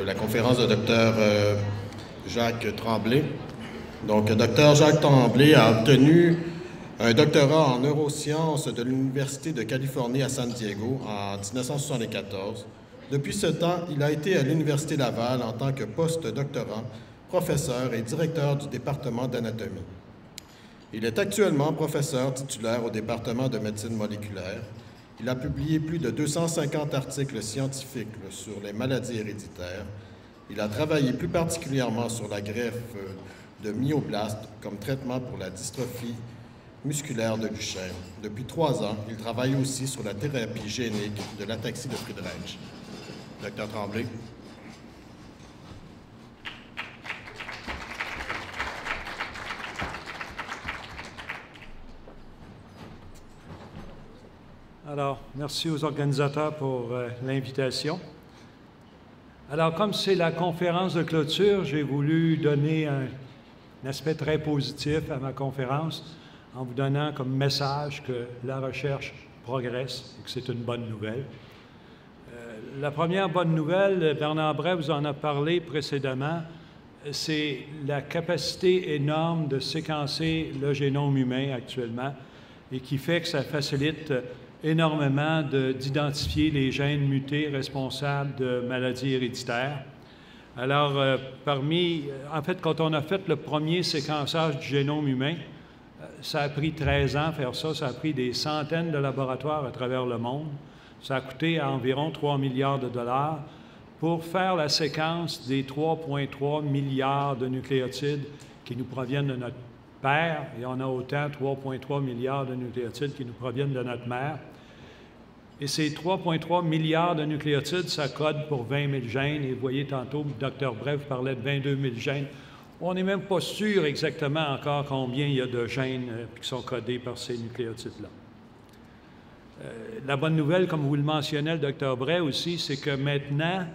La conférence de Dr. Jacques Tremblay. Donc, Dr. Jacques Tremblay a obtenu un doctorat en neurosciences de l'Université de Californie à San Diego en 1974. Depuis ce temps, il a été à l'Université Laval en tant que post-doctorant, professeur et directeur du département d'anatomie. Il est actuellement professeur titulaire au département de médecine moléculaire. Il a publié plus de 250 articles scientifiques sur les maladies héréditaires. Il a travaillé plus particulièrement sur la greffe de myoblastes comme traitement pour la dystrophie musculaire de Duchenne. Depuis 3 ans, il travaille aussi sur la thérapie génique de l'ataxie de Friedreich. Dr. Tremblay. Alors, merci aux organisateurs pour l'invitation. Alors, comme c'est la conférence de clôture, j'ai voulu donner un aspect très positif à ma conférence en vous donnant comme message que la recherche progresse et que c'est une bonne nouvelle. La première bonne nouvelle, Bernard Bray vous en a parlé précédemment, c'est la capacité énorme de séquencer le génome humain actuellement et qui fait que ça facilite énormément d'identifier les gènes mutés responsables de maladies héréditaires. Alors, en fait, quand on a fait le premier séquençage du génome humain, ça a pris 13 ans à faire ça, ça a pris des centaines de laboratoires à travers le monde. Ça a coûté environ 3 milliards de dollars pour faire la séquence des 3,3 milliards de nucléotides qui nous proviennent de notre père, et on a autant 3,3 milliards de nucléotides qui nous proviennent de notre mère. Et ces 3,3 milliards de nucléotides, ça code pour 20 000 gènes, et vous voyez tantôt, Dr. Bray parlait de 22 000 gènes. On n'est même pas sûr exactement encore combien il y a de gènes qui sont codés par ces nucléotides-là. La bonne nouvelle, comme vous le mentionnez, le Dr. Bray aussi, c'est que maintenant,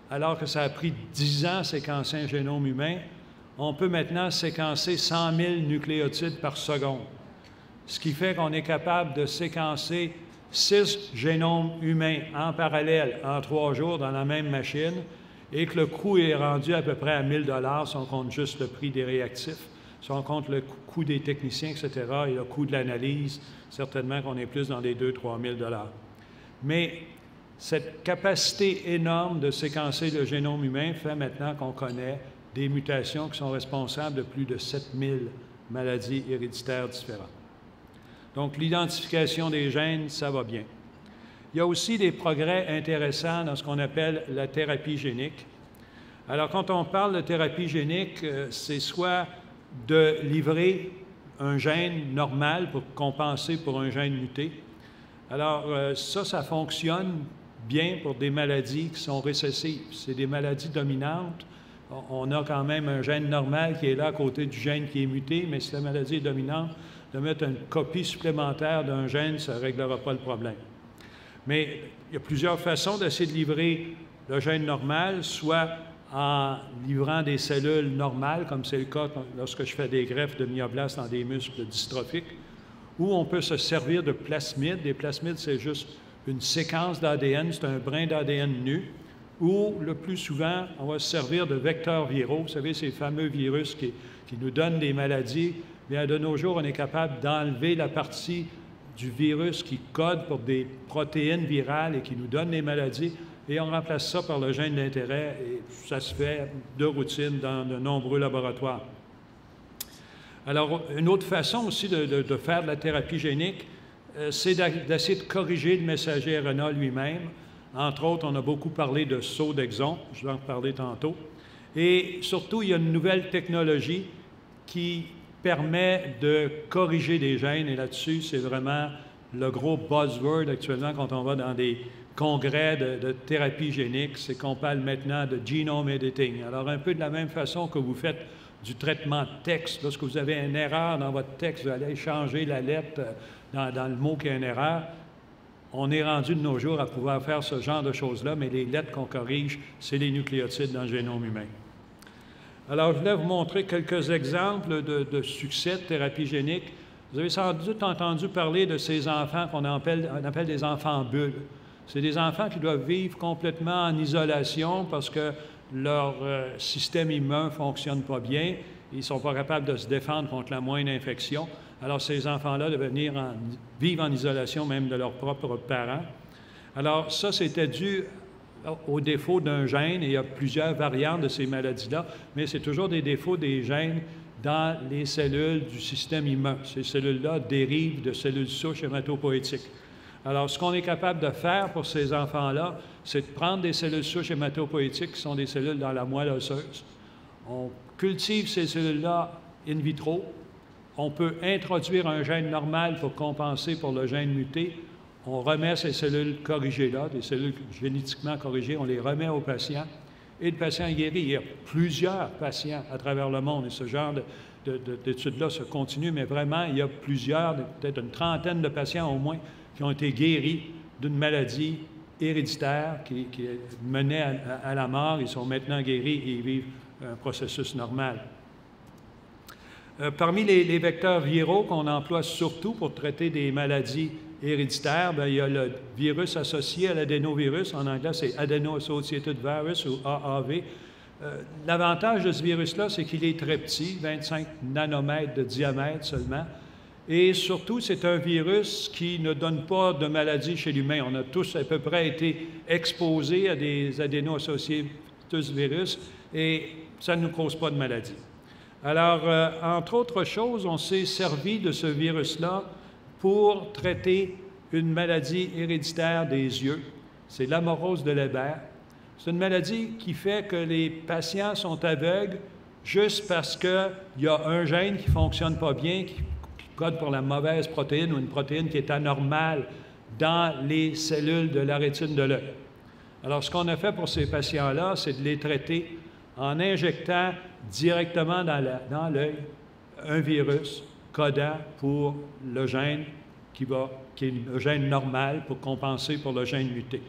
alors que ça a pris 10 ans à séquencer un génome humain, on peut maintenant séquencer 100 000 nucléotides par seconde, ce qui fait qu'on est capable de séquencer 6 génomes humains en parallèle en 3 jours dans la même machine et que le coût est rendu à peu près à 1 000 $ si on compte juste le prix des réactifs, si on compte le coût des techniciens, etc., et le coût de l'analyse, certainement qu'on est plus dans les 2 000 à 3 000 $. Mais cette capacité énorme de séquencer le génome humain fait maintenant qu'on connaît des mutations qui sont responsables de plus de 7 000 maladies héréditaires différentes. Donc, l'identification des gènes, ça va bien. Il y a aussi des progrès intéressants dans ce qu'on appelle la thérapie génique. Alors, quand on parle de thérapie génique, c'est soit de livrer un gène normal pour compenser pour un gène muté. Alors, ça fonctionne bien pour des maladies qui sont récessives. C'est des maladies dominantes. On a quand même un gène normal qui est là à côté du gène qui est muté, mais si la maladie est dominante, de mettre une copie supplémentaire d'un gène, ça ne réglera pas le problème. Mais il y a plusieurs façons d'essayer de livrer le gène normal, soit en livrant des cellules normales, comme c'est le cas lorsque je fais des greffes de myoblastes dans des muscles dystrophiques, ou on peut se servir de plasmides. Des plasmides, c'est juste une séquence d'ADN, c'est un brin d'ADN nu, ou le plus souvent, on va se servir de vecteurs viraux. Vous savez, ces fameux virus qui nous donnent des maladies. Bien, de nos jours, on est capable d'enlever la partie du virus qui code pour des protéines virales et qui nous donne les maladies, et on remplace ça par le gène d'intérêt, et ça se fait de routine dans de nombreux laboratoires. Alors, une autre façon aussi de faire de la thérapie génique, c'est d'essayer de corriger le messager RNA lui-même. Entre autres, on a beaucoup parlé de saut d'exon, je vais en parler tantôt. Et surtout, il y a une nouvelle technologie qui permet de corriger des gènes, et là-dessus, c'est vraiment le gros buzzword actuellement quand on va dans des congrès de thérapie génique, c'est qu'on parle maintenant de genome editing. Alors, un peu de la même façon que vous faites du traitement de texte, lorsque vous avez une erreur dans votre texte, vous allez changer la lettre dans le mot qui a une erreur. On est rendu de nos jours à pouvoir faire ce genre de choses-là, mais les lettres qu'on corrige, c'est les nucléotides dans le génome humain. Alors, je voulais vous montrer quelques exemples de succès de thérapie génique. Vous avez sans doute entendu parler de ces enfants qu'on appelle des enfants bulles. C'est des enfants qui doivent vivre complètement en isolation parce que leur système immun ne fonctionne pas bien, ils ne sont pas capables de se défendre contre la moindre infection. Alors, ces enfants-là devaient venir vivre en isolation même de leurs propres parents. Alors, ça, c'était dû au défaut d'un gène, et il y a plusieurs variantes de ces maladies-là, mais c'est toujours des défauts des gènes dans les cellules du système immun. Ces cellules-là dérivent de cellules souches hématopoïétiques. Alors, ce qu'on est capable de faire pour ces enfants-là, c'est de prendre des cellules souches hématopoïétiques qui sont des cellules dans la moelle osseuse. On cultive ces cellules-là in vitro. On peut introduire un gène normal pour compenser pour le gène muté. On remet ces cellules corrigées-là, des cellules génétiquement corrigées, on les remet au patient et le patient est guéri. Il y a plusieurs patients à travers le monde et ce genre d'études-là se continue, mais vraiment, il y a plusieurs, peut-être une trentaine de patients au moins, qui ont été guéris d'une maladie héréditaire qui menait à la mort. Ils sont maintenant guéris et ils vivent un processus normal. Parmi les vecteurs viraux qu'on emploie surtout pour traiter des maladies héréditaires, bien, il y a le virus associé à l'adénovirus. En anglais, c'est Adeno-Associated Virus ou AAV. L'avantage de ce virus-là, c'est qu'il est très petit, 25 nanomètres de diamètre seulement. Et surtout, c'est un virus qui ne donne pas de maladie chez l'humain. On a tous à peu près été exposés à des adéno-associated virus et ça ne nous cause pas de maladie. Alors, entre autres choses, on s'est servi de ce virus-là pour traiter une maladie héréditaire des yeux. C'est l'amorose de Leber. C'est une maladie qui fait que les patients sont aveugles juste parce qu'il y a un gène qui ne fonctionne pas bien, qui code pour la mauvaise protéine ou une protéine qui est anormale dans les cellules de la rétine de l'œil. Alors, ce qu'on a fait pour ces patients-là, c'est de les traiter en injectant directement dans l'œil un virus codant pour le gène qui est le gène normal pour compenser pour le gène muté.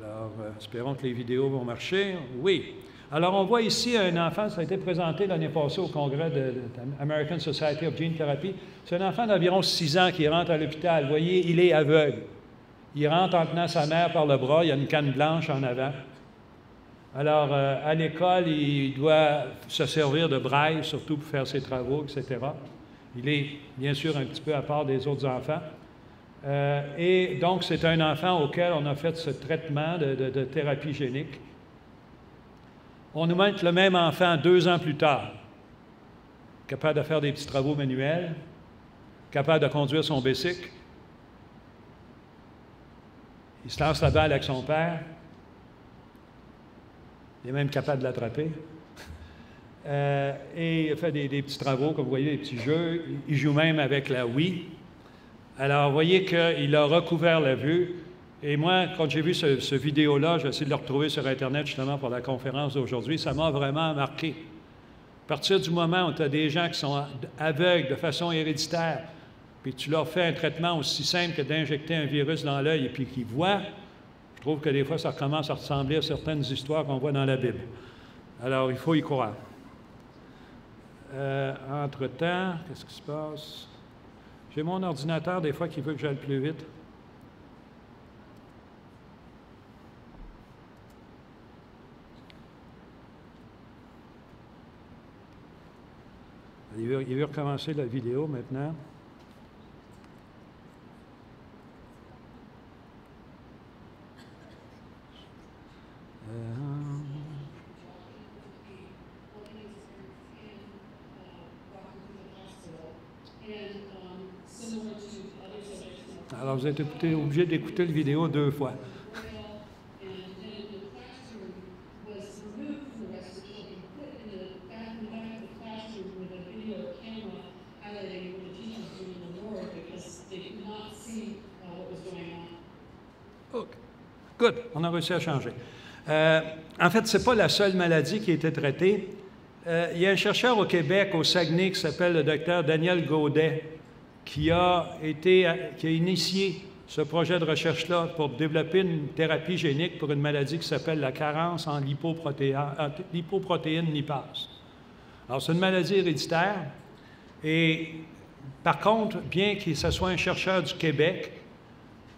Alors, espérons que les vidéos vont marcher. Oui. Alors, on voit ici un enfant, ça a été présenté l'année passée au congrès de l'American Society of Gene Therapy. C'est un enfant d'environ 6 ans qui rentre à l'hôpital. Vous voyez, il est aveugle. Il rentre en tenant sa mère par le bras, il y a une canne blanche en avant. Alors, à l'école, il doit se servir de braille, surtout pour faire ses travaux, etc. Il est, bien sûr, un petit peu à part des autres enfants. Et donc, c'est un enfant auquel on a fait ce traitement de thérapie génique. On nous montre le même enfant 2 ans plus tard, capable de faire des petits travaux manuels, capable de conduire son bicycle. Il se lance la balle avec son père. Il est même capable de l'attraper. Et il fait des petits travaux, comme vous voyez, des petits jeux. Il joue même avec la Wii. Alors, vous voyez qu'il a recouvert la vue. Et moi, quand j'ai vu ce vidéo-là, j'ai essayé de le retrouver sur Internet justement pour la conférence d'aujourd'hui, ça m'a vraiment marqué. À partir du moment où tu as des gens qui sont aveugles de façon héréditaire, puis tu leur fais un traitement aussi simple que d'injecter un virus dans l'œil et puis qu'ils voient, je trouve que des fois, ça commence à ressembler à certaines histoires qu'on voit dans la Bible. Alors, il faut y croire. Entre-temps, qu'est-ce qui se passe? J'ai mon ordinateur, des fois, qui veut que j'aille plus vite. Il veut recommencer la vidéo maintenant. Alors, vous êtes obligé d'écouter la vidéo 2 fois. Good, on a réussi à changer. En fait, ce n'est pas la seule maladie qui a été traitée. Il y a un chercheur au Québec, au Saguenay, qui s'appelle le docteur Daniel Gaudet, qui a initié ce projet de recherche-là pour développer une thérapie génique pour une maladie qui s'appelle la carence en lipoprotéine lipase. Alors, c'est une maladie héréditaire et, par contre, bien que ce soit un chercheur du Québec,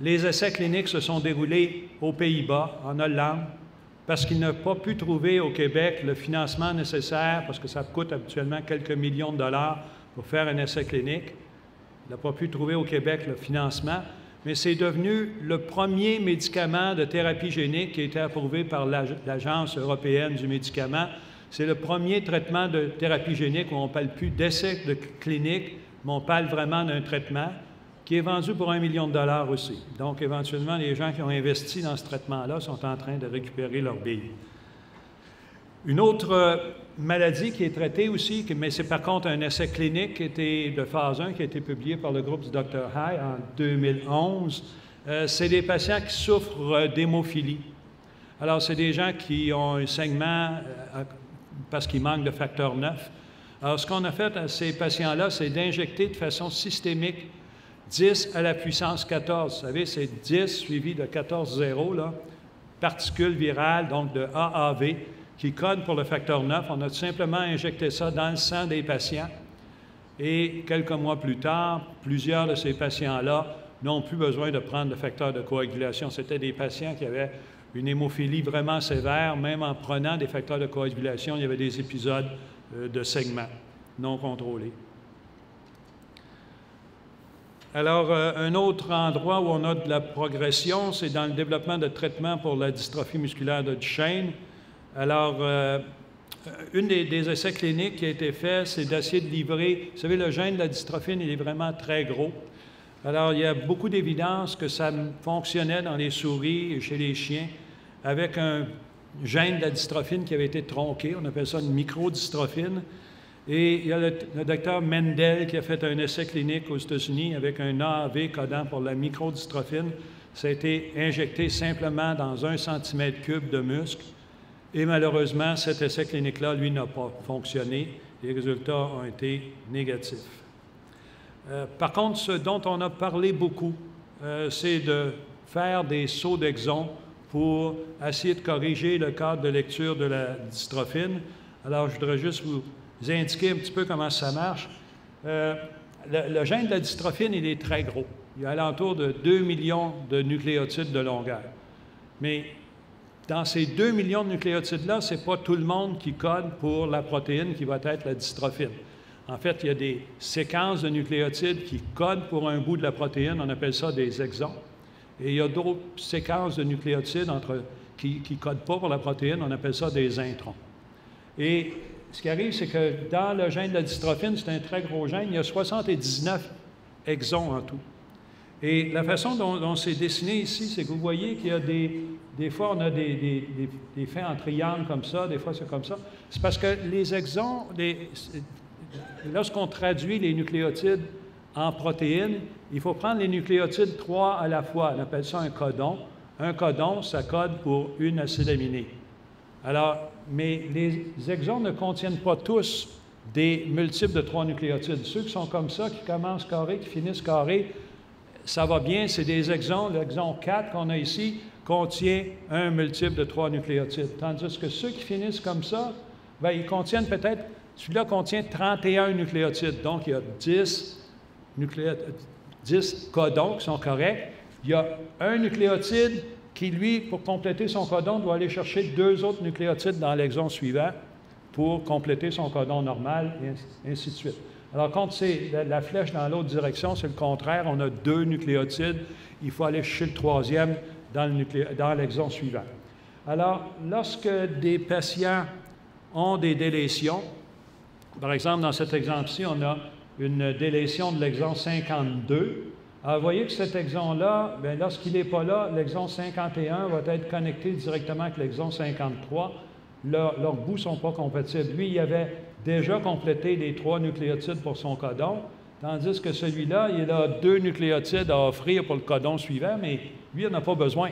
les essais cliniques se sont déroulés aux Pays-Bas, en Hollande, parce qu'il n'a pas pu trouver au Québec le financement nécessaire, parce que ça coûte habituellement quelques millions de dollars pour faire un essai clinique. Il n'a pas pu trouver au Québec le financement, mais c'est devenu le premier médicament de thérapie génique qui a été approuvé par l'Agence européenne du médicament. C'est le premier traitement de thérapie génique où on ne parle plus d'essai clinique, mais on parle vraiment d'un traitement qui est vendu pour $1 million aussi. Donc, éventuellement, les gens qui ont investi dans ce traitement-là sont en train de récupérer leur bille. Une autre maladie qui est traitée aussi, mais c'est par contre un essai clinique qui était de phase 1, qui a été publié par le groupe du Dr. High en 2011, c'est des patients qui souffrent d'hémophilie. Alors, c'est des gens qui ont un saignement parce qu'ils manquent de facteur 9. Alors, ce qu'on a fait à ces patients-là, c'est d'injecter de façon systémique 10 à la puissance 14. Vous savez, c'est 10 suivi de 14 zéros, là, particules virales, donc de AAV, qui codent pour le facteur 9. On a tout simplement injecté ça dans le sang des patients. Et quelques mois plus tard, plusieurs de ces patients-là n'ont plus besoin de prendre le facteur de coagulation. C'était des patients qui avaient une hémophilie vraiment sévère. Même en prenant des facteurs de coagulation, il y avait des épisodes de saignement non contrôlés. Alors, un autre endroit où on a de la progression, c'est dans le développement de traitements pour la dystrophie musculaire de Duchenne. Alors, une des essais cliniques qui a été fait, c'est d'essayer de livrer... Vous savez, le gène de la dystrophine, il est vraiment très gros. Alors, il y a beaucoup d'évidence que ça fonctionnait dans les souris et chez les chiens avec un gène de la dystrophine qui avait été tronqué. On appelle ça une microdystrophine. Et il y a le docteur Mendel qui a fait un essai clinique aux États-Unis avec un AAV codant pour la microdystrophine. Ça a été injecté simplement dans 1 cm3 de muscle. Et malheureusement, cet essai clinique-là, lui, n'a pas fonctionné. Les résultats ont été négatifs. Par contre, ce dont on a parlé beaucoup, c'est de faire des sauts d'exon pour essayer de corriger le cadre de lecture de la dystrophine. Alors, je voudrais juste vous indiquer un petit peu comment ça marche. Le gène de la dystrophine, il est très gros. Il y a alentour de 2 millions de nucléotides de longueur. Mais dans ces 2 millions de nucléotides-là, ce n'est pas tout le monde qui code pour la protéine qui va être la dystrophine. En fait, il y a des séquences de nucléotides qui codent pour un bout de la protéine, on appelle ça des exons. Et il y a d'autres séquences de nucléotides qui ne codent pas pour la protéine, on appelle ça des introns. Et ce qui arrive, c'est que dans le gène de la dystrophine, c'est un très gros gène, il y a 79 exons en tout. Et la façon dont c'est dessiné ici, c'est que vous voyez qu'il y a des fois, on a des faits en triangle comme ça, des fois c'est comme ça. C'est parce que les exons, lorsqu'on traduit les nucléotides en protéines, il faut prendre les nucléotides 3 à la fois. On appelle ça un codon. Un codon, ça code pour une acide aminé. Alors, mais les exons ne contiennent pas tous des multiples de 3 nucléotides. Ceux qui sont comme ça, qui commencent carré, qui finissent carré, ça va bien, c'est des exons. L'exon 4 qu'on a ici contient un multiple de 3 nucléotides. Tandis que ceux qui finissent comme ça, bien, ils contiennent peut-être, celui-là contient 31 nucléotides. Donc, il y a 10 codons qui sont corrects. Il y a un nucléotide qui, lui, pour compléter son codon, doit aller chercher 2 autres nucléotides dans l'exon suivant pour compléter son codon normal, et ainsi de suite. Alors, quand c'est la flèche dans l'autre direction, c'est le contraire. On a 2 nucléotides. Il faut aller chercher le 3e dans l'exon suivant. Alors, lorsque des patients ont des délétions, par exemple, dans cet exemple-ci, on a une délétion de l'exon 52. Alors, vous voyez que cet exon-là, lorsqu'il n'est pas là, l'exon 51 va être connecté directement avec l'exon 53. Leurs bouts ne sont pas compatibles. Lui, il avait déjà complété les 3 nucléotides pour son codon, tandis que celui-là, il a 2 nucléotides à offrir pour le codon suivant, mais lui, il n'en a pas besoin.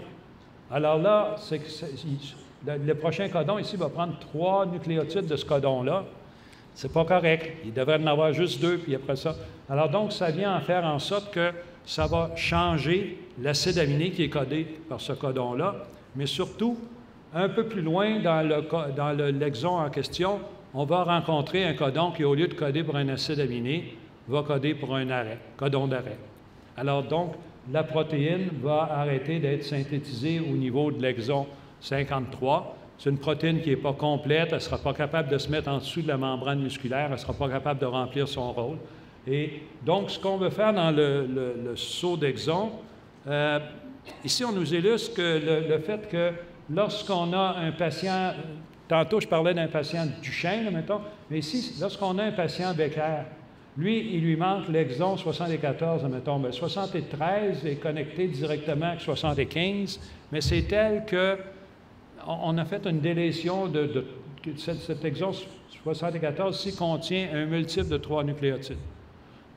Alors là, le prochain codon ici va prendre 3 nucléotides de ce codon-là. C'est pas correct. Il devrait en avoir juste 2, puis après ça. Alors donc, ça vient en faire en sorte que ça va changer l'acide aminé qui est codé par ce codon-là, mais surtout, un peu plus loin dans l'exon en question, on va rencontrer un codon qui, au lieu de coder pour un acide aminé, va coder pour un arrêt, codon d'arrêt. Alors donc, la protéine va arrêter d'être synthétisée au niveau de l'exon 53, c'est une protéine qui n'est pas complète, elle ne sera pas capable de se mettre en dessous de la membrane musculaire, elle ne sera pas capable de remplir son rôle. Et donc, ce qu'on veut faire dans le saut d'exon, ici, on nous illustre que le fait que lorsqu'on a un patient, tantôt je parlais d'un patient Duchenne, mettons, mais ici, lorsqu'on a un patient Becker, lui, il lui manque l'exon 74, mettons, bien, 73 est connecté directement avec 75, mais c'est tel qu'on a fait une délétion de cet exon 74 ici contient un multiple de 3 nucléotides.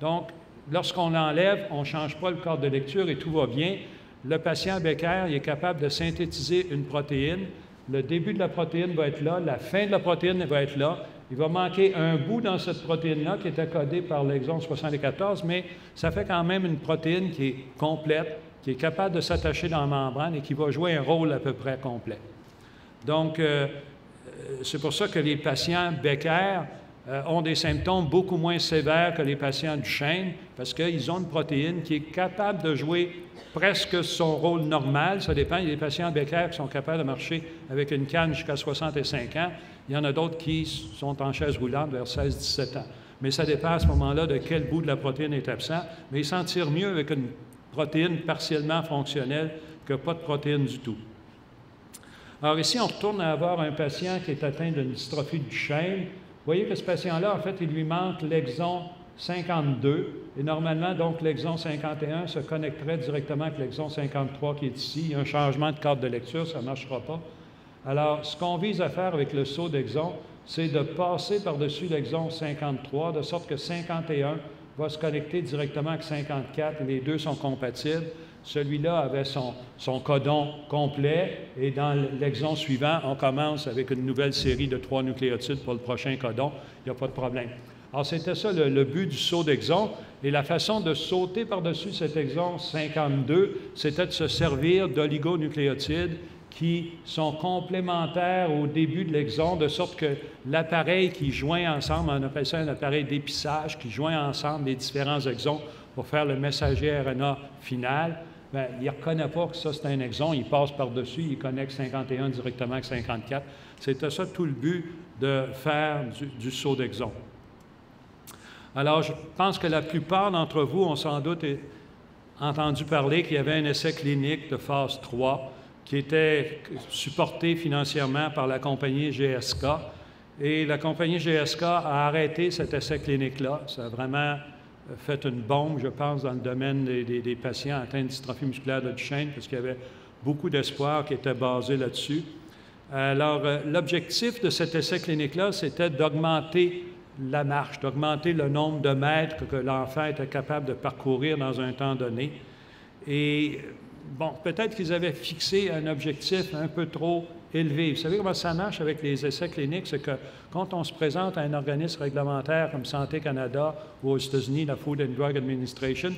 Donc, lorsqu'on l'enlève, on ne change pas le code de lecture et tout va bien. Le patient Becker, il est capable de synthétiser une protéine. Le début de la protéine va être là, la fin de la protéine va être là. Il va manquer un bout dans cette protéine-là qui est codé par l'exon 74, mais ça fait quand même une protéine qui est complète, qui est capable de s'attacher dans la membrane et qui va jouer un rôle à peu près complet. Donc, c'est pour ça que les patients Becker ont des symptômes beaucoup moins sévères que les patients Duchenne, parce qu'ils ont une protéine qui est capable de jouer presque son rôle normal. Ça dépend. Il y a des patients Becker qui sont capables de marcher avec une canne jusqu'à 65 ans. Il y en a d'autres qui sont en chaise roulante vers 16-17 ans. Mais ça dépend à ce moment-là de quel bout de la protéine est absent. Mais ils s'en tirent mieux avec une protéine partiellement fonctionnelle que pas de protéine du tout. Alors ici, on retourne à avoir un patient qui est atteint d'une dystrophie de Duchenne. Vous voyez que ce patient-là, en fait, il lui manque l'exon 52, et normalement, donc, l'exon 51 se connecterait directement avec l'exon 53 qui est ici. Il y a un changement de cadre de lecture, ça ne marchera pas. Alors, ce qu'on vise à faire avec le saut d'exon, c'est de passer par-dessus l'exon 53, de sorte que 51 va se connecter directement avec 54, et les deux sont compatibles. Celui-là avait son codon complet, et dans l'exon suivant, on commence avec une nouvelle série de 3 nucléotides pour le prochain codon. Il n'y a pas de problème. Alors, c'était ça le but du saut d'exon, et la façon de sauter par-dessus cet exon 52, c'était de se servir d'oligonucléotides qui sont complémentaires au début de l'exon, de sorte que l'appareil qui joint ensemble, on appelle ça un appareil d'épissage, qui joint ensemble les différents exons pour faire le messager RNA final, bien, il ne reconnaît pas que ça, c'est un exon, il passe par-dessus, il connecte 51 directement avec 54. C'était ça tout le but de faire du saut d'exon. Alors, je pense que la plupart d'entre vous ont sans doute entendu parler qu'il y avait un essai clinique de phase 3 qui était supporté financièrement par la compagnie GSK. Et la compagnie GSK a arrêté cet essai clinique-là. Ça a vraiment fait une bombe, je pense, dans le domaine des patients atteints de dystrophie musculaire de Duchenne, parce qu'il y avait beaucoup d'espoir qui était basé là-dessus. Alors, l'objectif de cet essai clinique-là, c'était d'augmenter la marche, d'augmenter le nombre de mètres que l'enfant était capable de parcourir dans un temps donné. Et, bon, peut-être qu'ils avaient fixé un objectif un peu trop élevé. Vous savez comment ça marche avec les essais cliniques? C'est que quand on se présente à un organisme réglementaire comme Santé Canada ou aux États-Unis, la Food and Drug Administration,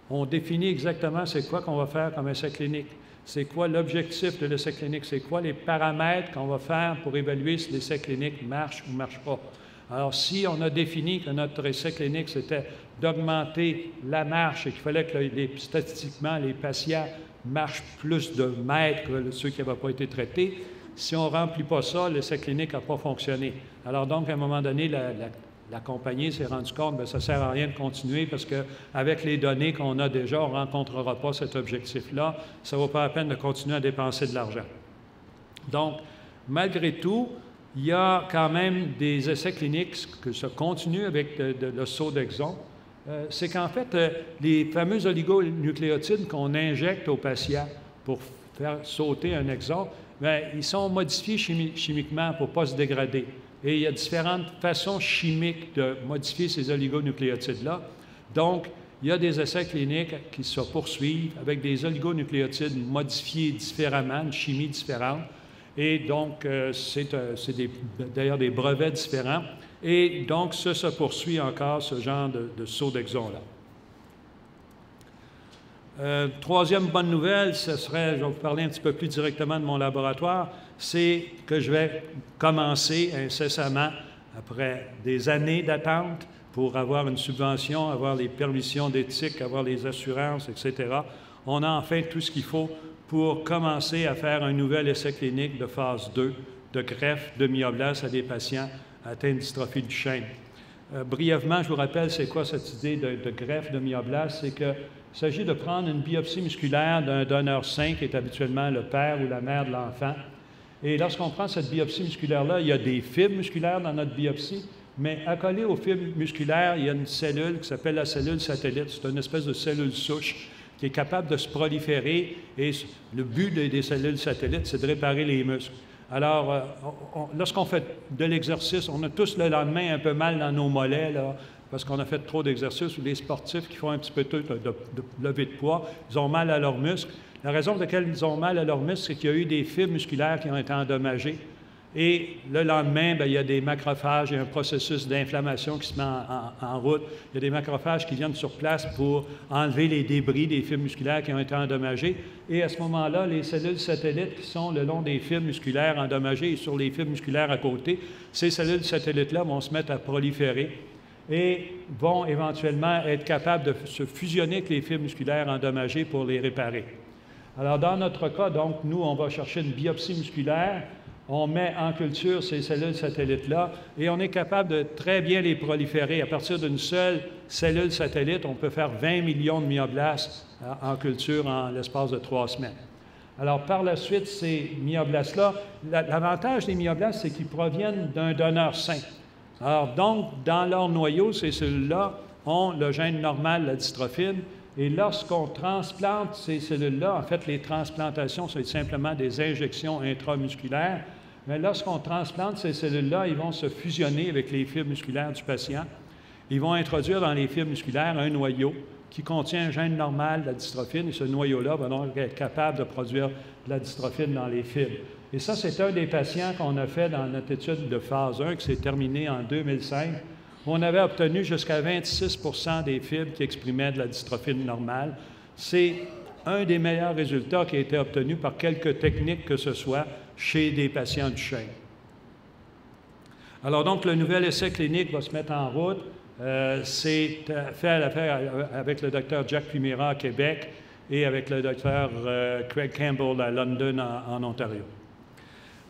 on définit exactement c'est quoi qu'on va faire comme essai clinique. C'est quoi l'objectif de l'essai clinique? C'est quoi les paramètres qu'on va faire pour évaluer si l'essai clinique marche ou ne marche pas? Alors, si on a défini que notre essai clinique, c'était d'augmenter la marche et qu'il fallait que statistiquement, les patients marchent plus de mètres que ceux qui n'avaient pas été traités, si on ne remplit pas ça, l'essai clinique n'a pas fonctionné. Alors donc, à un moment donné, la compagnie s'est rendue compte que ça ne sert à rien de continuer parce qu'avec les données qu'on a déjà, on ne rencontrera pas cet objectif-là. Ça ne vaut pas la peine de continuer à dépenser de l'argent. Donc, malgré tout, il y a quand même des essais cliniques que ça continue avec le saut d'exon. C'est qu'en fait, les fameux oligonucléotides qu'on injecte aux patients pour faire sauter un exon, bien, ils sont modifiés chimiquement pour ne pas se dégrader. Et il y a différentes façons chimiques de modifier ces oligonucléotides-là. Donc, il y a des essais cliniques qui se poursuivent avec des oligonucléotides modifiés différemment, une chimie différente. Et donc, c'est d'ailleurs des brevets différents. Et donc, ça se poursuit encore, ce genre de saut d'exon-là. Troisième bonne nouvelle, ce serait, je vais vous parler un petit peu plus directement de mon laboratoire, c'est que je vais commencer incessamment, après des années d'attente, pour avoir une subvention, avoir les permissions d'éthique, avoir les assurances, etc. On a enfin tout ce qu'il faut pour commencer à faire un nouvel essai clinique de phase 2 de greffe de myoblastes à des patients atteints de dystrophie de Duchenne. Brièvement, je vous rappelle, c'est quoi cette idée de greffe de myoblastes? C'est qu'il s'agit de prendre une biopsie musculaire d'un donneur sain, qui est habituellement le père ou la mère de l'enfant. Et lorsqu'on prend cette biopsie musculaire-là, il y a des fibres musculaires dans notre biopsie, mais accolé aux fibres musculaires, il y a une cellule qui s'appelle la cellule satellite. C'est une espèce de cellule souche qui est capable de se proliférer. Et le but des cellules satellites, c'est de réparer les muscles. Alors, lorsqu'on fait de l'exercice, on a tous le lendemain un peu mal dans nos mollets, là, parce qu'on a fait trop d'exercices, ou les sportifs qui font un petit peu de levée de poids, ils ont mal à leurs muscles. La raison pour laquelle ils ont mal à leurs muscles, c'est qu'il y a eu des fibres musculaires qui ont été endommagées. Et le lendemain, bien, il y a des macrophages, il y a un processus d'inflammation qui se met en route. Il y a des macrophages qui viennent sur place pour enlever les débris des fibres musculaires qui ont été endommagées. Et à ce moment-là, les cellules satellites qui sont le long des fibres musculaires endommagées et sur les fibres musculaires à côté, ces cellules satellites-là vont se mettre à proliférer et vont éventuellement être capables de se fusionner avec les fibres musculaires endommagées pour les réparer. Alors, dans notre cas, donc, nous, on va chercher une biopsie musculaire. On met en culture ces cellules satellites-là et on est capable de très bien les proliférer. À partir d'une seule cellule satellite, on peut faire 20 millions de myoblastes en culture en l'espace de 3 semaines. Alors, par la suite, ces myoblastes-là, l'avantage des myoblastes, c'est qu'ils proviennent d'un donneur sain. Alors, donc, dans leur noyau, ces cellules-là ont le gène normal, la dystrophine, et lorsqu'on transplante ces cellules-là, en fait, les transplantations, c'est simplement des injections intramusculaires, mais lorsqu'on transplante ces cellules-là, ils vont se fusionner avec les fibres musculaires du patient. Ils vont introduire dans les fibres musculaires un noyau qui contient un gène normal, la dystrophine, et ce noyau-là va donc être capable de produire de la dystrophine dans les fibres. Et ça, c'est un des patients qu'on a fait dans notre étude de phase 1 qui s'est terminée en 2005. On avait obtenu jusqu'à 26 des fibres qui exprimaient de la dystrophine normale. C'est un des meilleurs résultats qui a été obtenu par quelque technique que ce soit chez des patients Duchenne. Alors donc, le nouvel essai clinique va se mettre en route. C'est fait à l'affaire avec le docteur Jack Pimira à Québec et avec le docteur Craig Campbell à London, en Ontario.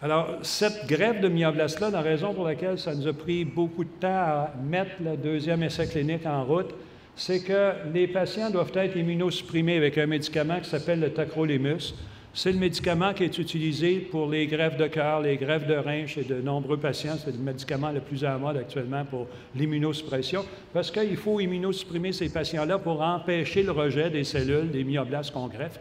Alors, cette greffe de myoblastes-là, la raison pour laquelle ça nous a pris beaucoup de temps à mettre le deuxième essai clinique en route, c'est que les patients doivent être immunosupprimés avec un médicament qui s'appelle le tacrolimus. C'est le médicament qui est utilisé pour les greffes de cœur, les greffes de rein chez de nombreux patients. C'est le médicament le plus à la mode actuellement pour l'immunosuppression, parce qu'il faut immunosupprimer ces patients-là pour empêcher le rejet des cellules, des myoblastes qu'on greffe.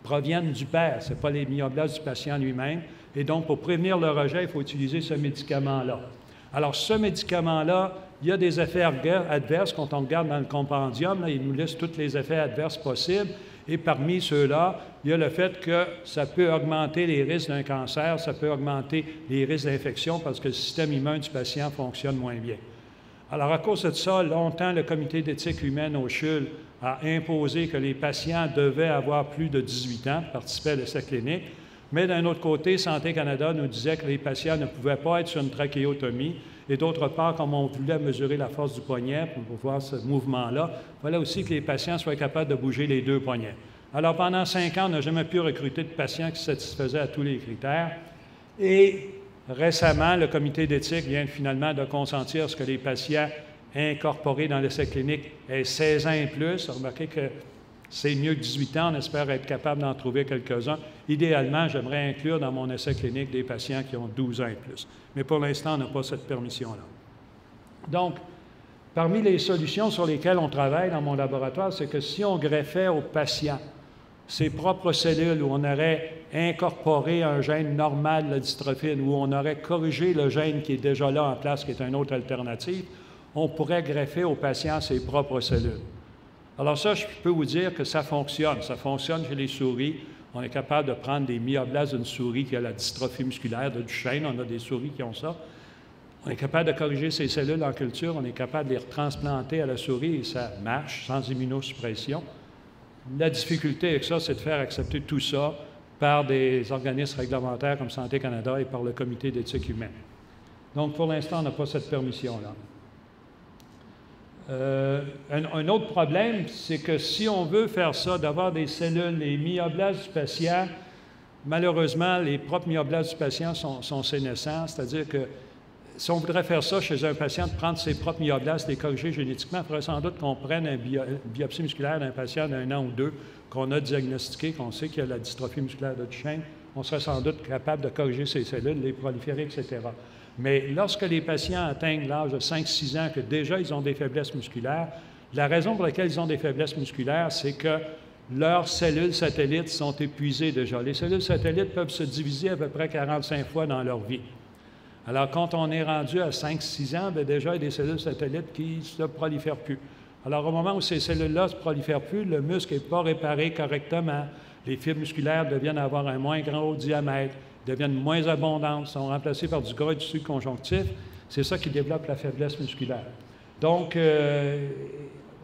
Ils proviennent du père, ce n'est pas les myoblastes du patient lui-même. Et donc, pour prévenir le rejet, il faut utiliser ce médicament-là. Alors, ce médicament-là, il y a des effets adverses. Quand on regarde dans le compendium, là, il nous liste tous les effets adverses possibles. Et parmi ceux-là, il y a le fait que ça peut augmenter les risques d'un cancer, ça peut augmenter les risques d'infection parce que le système immun du patient fonctionne moins bien. Alors, à cause de ça, longtemps, le comité d'éthique humaine au CHUL a imposé que les patients devaient avoir plus de 18 ans pour participer à l'essai clinique. Mais d'un autre côté, Santé Canada nous disait que les patients ne pouvaient pas être sur une trachéotomie. Et d'autre part, comme on voulait mesurer la force du poignet pour voir ce mouvement-là, il fallait aussi que les patients soient capables de bouger les deux poignets. Alors, pendant 5 ans, on n'a jamais pu recruter de patients qui satisfaisaient à tous les critères. Et récemment, le comité d'éthique vient finalement de consentir à ce que les patients incorporés dans l'essai clinique aient 16 ans et plus. Remarquez que c'est mieux que 18 ans, on espère être capable d'en trouver quelques-uns. Idéalement, j'aimerais inclure dans mon essai clinique des patients qui ont 12 ans et plus. Mais pour l'instant, on n'a pas cette permission-là. Donc, parmi les solutions sur lesquelles on travaille dans mon laboratoire, c'est que si on greffait aux patients ses propres cellules, où on aurait incorporé un gène normal, la dystrophine, où on aurait corrigé le gène qui est déjà là en place, qui est une autre alternative, on pourrait greffer aux patients ses propres cellules. Alors ça, je peux vous dire que ça fonctionne. Ça fonctionne chez les souris. On est capable de prendre des myoblastes d'une souris qui a la dystrophie musculaire de Duchenne. On a des souris qui ont ça. On est capable de corriger ces cellules en culture. On est capable de les retransplanter à la souris et ça marche sans immunosuppression. La difficulté avec ça, c'est de faire accepter tout ça par des organismes réglementaires comme Santé Canada et par le comité d'éthique humaine. Donc, pour l'instant, on n'a pas cette permission-là. Un autre problème, c'est que si on veut faire ça, d'avoir des cellules, les myoblastes du patient, malheureusement, les propres myoblastes du patient sont sénescents, c'est-à-dire que si on voudrait faire ça chez un patient, de prendre ses propres myoblastes, les corriger génétiquement, il faudrait sans doute qu'on prenne une biopsie musculaire d'un patient d'1 an ou 2, qu'on a diagnostiqué, qu'on sait qu'il y a la dystrophie musculaire de Duchenne. On serait sans doute capable de corriger ces cellules, les proliférer, etc. Mais lorsque les patients atteignent l'âge de 5-6 ans, que déjà ils ont des faiblesses musculaires, la raison pour laquelle ils ont des faiblesses musculaires, c'est que leurs cellules satellites sont épuisées déjà. Les cellules satellites peuvent se diviser à peu près 45 fois dans leur vie. Alors, quand on est rendu à 5-6 ans, bien, déjà, il y a des cellules satellites qui ne se prolifèrent plus. Alors, au moment où ces cellules-là ne se prolifèrent plus, le muscle n'est pas réparé correctement. Les fibres musculaires deviennent avoir un moins grand diamètre, deviennent moins abondantes, sont remplacées par du gras et du sucre conjonctif. C'est ça qui développe la faiblesse musculaire. Donc,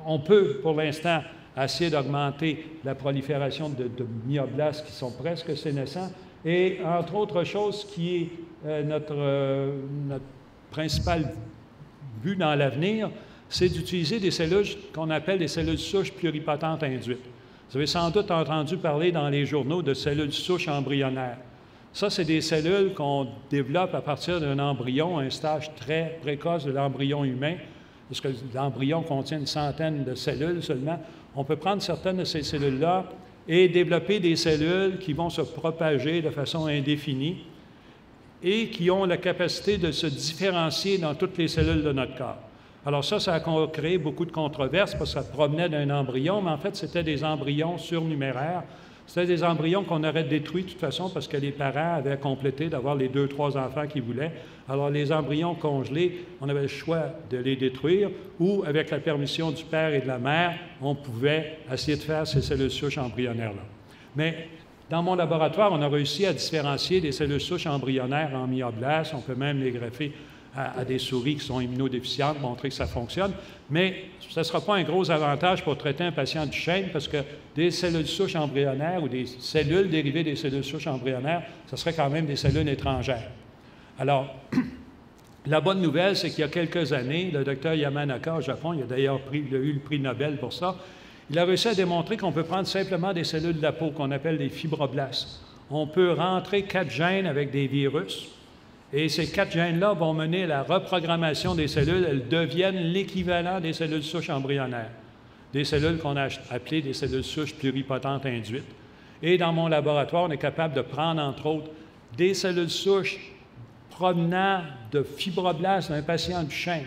on peut, pour l'instant, essayer d'augmenter la prolifération de myoblastes qui sont presque sénescents. Et, entre autres choses, qui est notre principal but dans l'avenir, c'est d'utiliser des cellules qu'on appelle des cellules souches pluripotentes induites. Vous avez sans doute entendu parler dans les journaux de cellules souches embryonnaires. Ça, c'est des cellules qu'on développe à partir d'un embryon, un stage très précoce de l'embryon humain, parce que l'embryon contient une centaine de cellules seulement. On peut prendre certaines de ces cellules-là et développer des cellules qui vont se propager de façon indéfinie et qui ont la capacité de se différencier dans toutes les cellules de notre corps. Alors ça a créé beaucoup de controverses parce que ça provenait d'un embryon, mais en fait, c'était des embryons surnuméraires. C'était des embryons qu'on aurait détruits de toute façon parce que les parents avaient complété d'avoir les 2-3 enfants qu'ils voulaient. Alors, les embryons congelés, on avait le choix de les détruire ou, avec la permission du père et de la mère, on pouvait essayer de faire ces cellules souches embryonnaires-là. Mais dans mon laboratoire, on a réussi à différencier des cellules souches embryonnaires en myoblastes. On peut même les greffer à des souris qui sont immunodéficientes, montrer que ça fonctionne. Mais ce ne sera pas un gros avantage pour traiter un patient du Duchenne parce que des cellules souches embryonnaires ou des cellules dérivées des cellules souches embryonnaires, ce serait quand même des cellules étrangères. Alors, la bonne nouvelle, c'est qu'il y a quelques années, le docteur Yamanaka au Japon, il a d'ailleurs eu le prix Nobel pour ça, il a réussi à démontrer qu'on peut prendre simplement des cellules de la peau qu'on appelle des fibroblastes. On peut rentrer 4 gènes avec des virus, et ces 4 gènes-là vont mener à la reprogrammation des cellules. Elles deviennent l'équivalent des cellules souches embryonnaires, des cellules qu'on a appelées des cellules souches pluripotentes induites. Et dans mon laboratoire, on est capable de prendre, entre autres, des cellules souches provenant de fibroblastes d'un patient Duchenne.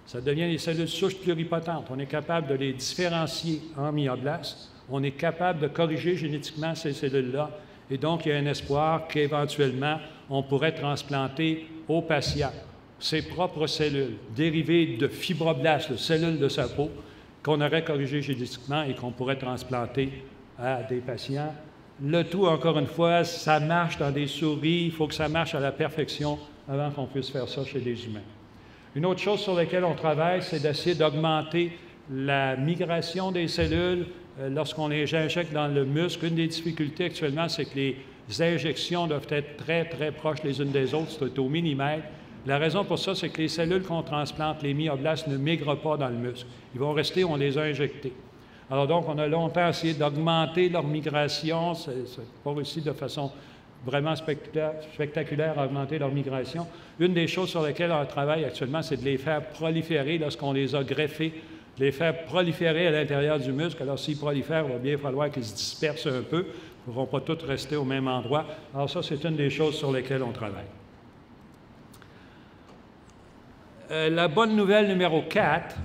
Ça devient des cellules souches pluripotentes. On est capable de les différencier en myoblastes. On est capable de corriger génétiquement ces cellules-là. Et donc, il y a un espoir qu'éventuellement, on pourrait transplanter au patient ses propres cellules dérivées de fibroblastes, de cellules de sa peau, qu'on aurait corrigées génétiquement et qu'on pourrait transplanter à des patients. Le tout, encore une fois, ça marche dans des souris. Il faut que ça marche à la perfection avant qu'on puisse faire ça chez des humains. Une autre chose sur laquelle on travaille, c'est d'essayer d'augmenter la migration des cellules lorsqu'on les injecte dans le muscle. Une des difficultés actuellement, c'est que les injections doivent être très, très proches les unes des autres, c'est au millimètre. La raison pour ça, c'est que les cellules qu'on transplante, les myoblastes, ne migrent pas dans le muscle. Ils vont rester où on les a injectés. Alors donc, on a longtemps essayé d'augmenter leur migration. C'est pas réussi de façon vraiment spectaculaire à augmenter leur migration. Une des choses sur lesquelles on travaille actuellement, c'est de les faire proliférer lorsqu'on les a greffés, de les faire proliférer à l'intérieur du muscle. Alors, s'ils prolifèrent, il va bien falloir qu'ils se dispersent un peu. Ils ne vont pas tous rester au même endroit. Alors ça, c'est une des choses sur lesquelles on travaille. La bonne nouvelle numéro 4,